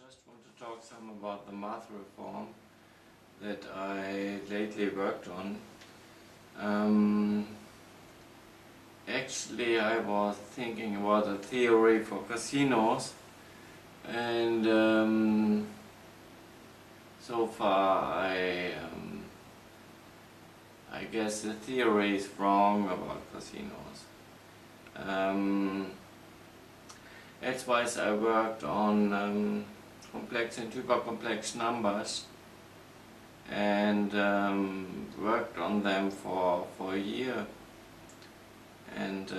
just want to talk some about the math reform that I lately worked on. Actually, I was thinking about a theory for casinos, and so far I guess the theory is wrong about casinos. That's why I worked on complex and hypercomplex numbers and worked on them for a year, and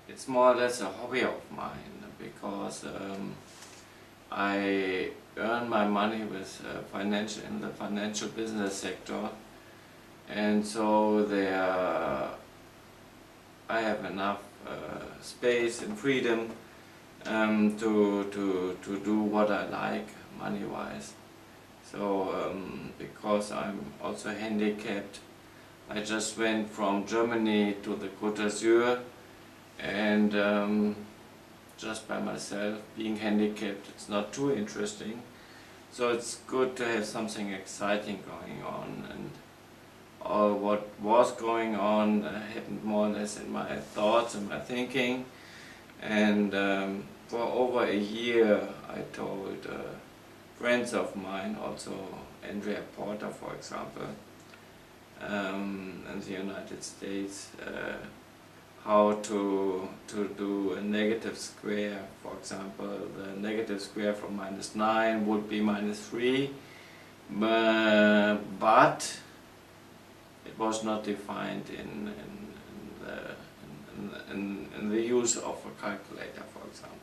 it's more or less a hobby of mine because I earn my money with in the financial business sector, and so I have enough space and freedom to do what I like money-wise. So because I'm also handicapped, I just went from Germany to the Côte d'Azur, and just by myself, being handicapped, it's not too interesting. So it's good to have something exciting going on, and all what was going on happened more or less in my thoughts and my thinking. And for over a year I told friends of mine, also Andrea Porter for example, in the United States, how to do a negative square. For example, the negative square from -9 would be -3, but it was not defined in the use of a calculator, for example.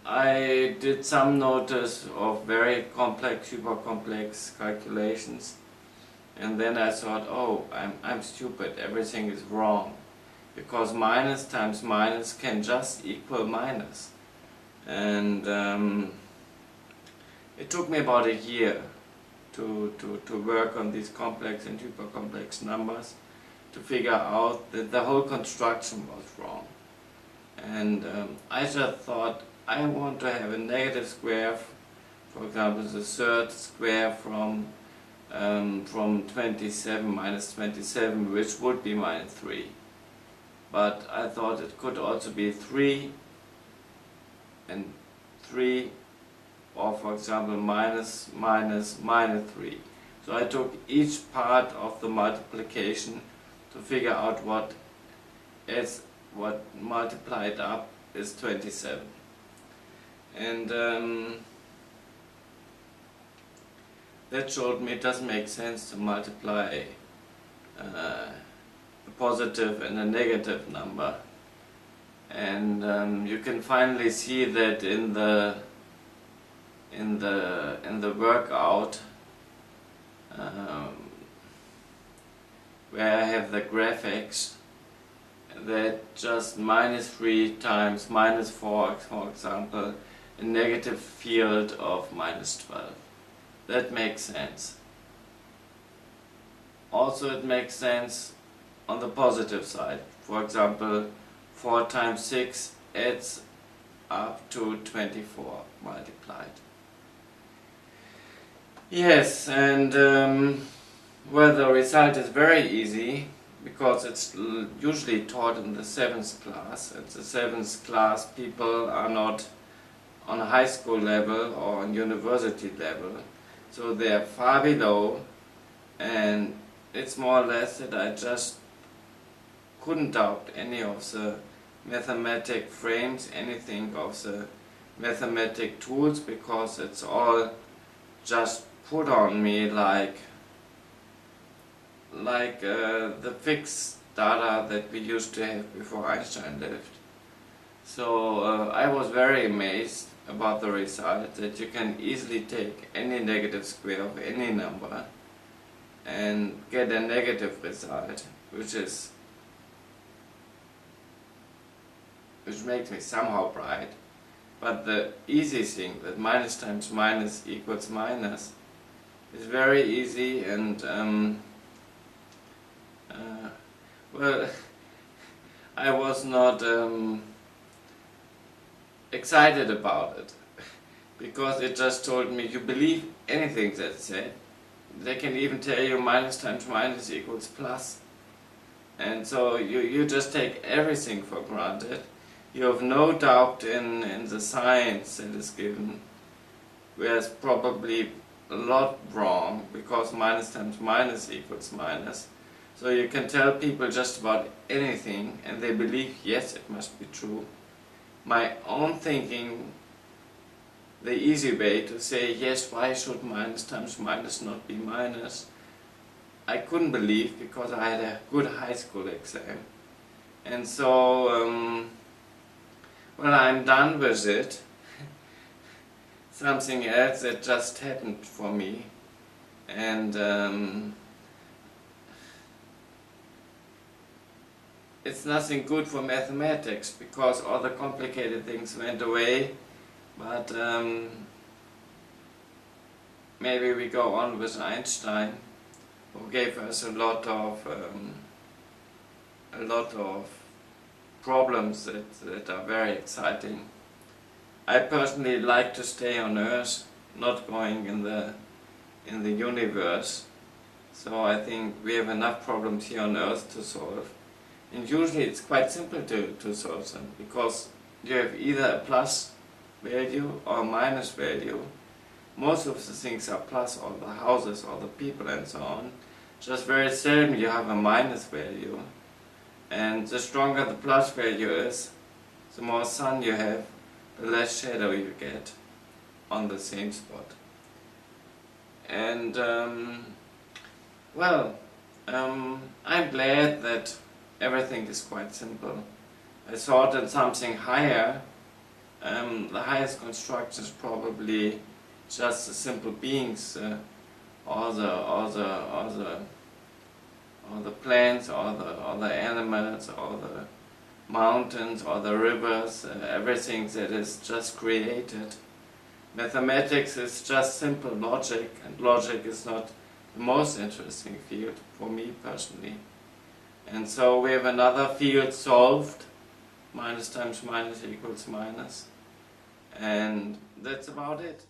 I did some notice of very complex, super complex calculations, and then I thought, oh, I'm stupid, everything is wrong, because minus times minus can just equal minus. And it took me about a year to work on these complex and super complex numbers to figure out that the whole construction was wrong. And I just thought, I want to have a negative square, for example the third square from 27 minus 27, which would be -3. But I thought it could also be 3 and 3, or for example -3. So I took each part of the multiplication to figure out what multiplied up is 27. And that showed me it doesn't make sense to multiply a positive and a negative number. And you can finally see that in the workout, where I have the graphics, that just -3 times -4, for example, a negative field of -12. That makes sense. Also it makes sense on the positive side. For example, 4 times 6 adds up to 24 multiplied. Yes, and well, the result is very easy, because it's usually taught in the 7th class. At the 7th class, people are not on a high school level or on university level, so they are far below, and it's more or less that I just couldn't doubt any of the mathematic frames, anything of the mathematic tools, because it's all just put on me like the fixed data that we used to have before Einstein lived. So I was very amazed about the result, that you can easily take any negative square of any number and get a negative result, which makes me somehow bright. But the easy thing, that minus times minus equals minus, is very easy, and well, I was not excited about it because it just told me you believe anything that said. They can even tell you minus times minus equals plus. And so you just take everything for granted. You have no doubt in the science that is given, whereas probably a lot wrong, because minus times minus equals minus. So you can tell people just about anything and they believe, yes, it must be true. My own thinking, the easy way to say, yes, why should minus times minus not be minus? I couldn't believe because I had a good high school exam. And so, when I'm done with it, something else that just happened for me. And it's nothing good for mathematics because all the complicated things went away. But maybe we go on with Einstein, who gave us a lot of problems that are very exciting. I personally like to stay on Earth, not going in the universe. So I think we have enough problems here on Earth to solve. And usually it's quite simple to solve them, because you have either a plus value or a minus value. Most of the things are plus, all the houses, all the people and so on. Just very seldom you have a minus value. And the stronger the plus value is, the more sun you have, the less shadow you get on the same spot. And I'm glad that everything is quite simple. I thought that something higher, the highest construction is probably just the simple beings, all the plants, all the animals, all the mountains, all the rivers, everything that is just created. Mathematics is just simple logic, and logic is not the most interesting field for me personally. And so we have another field solved, minus times minus equals minus, and that's about it.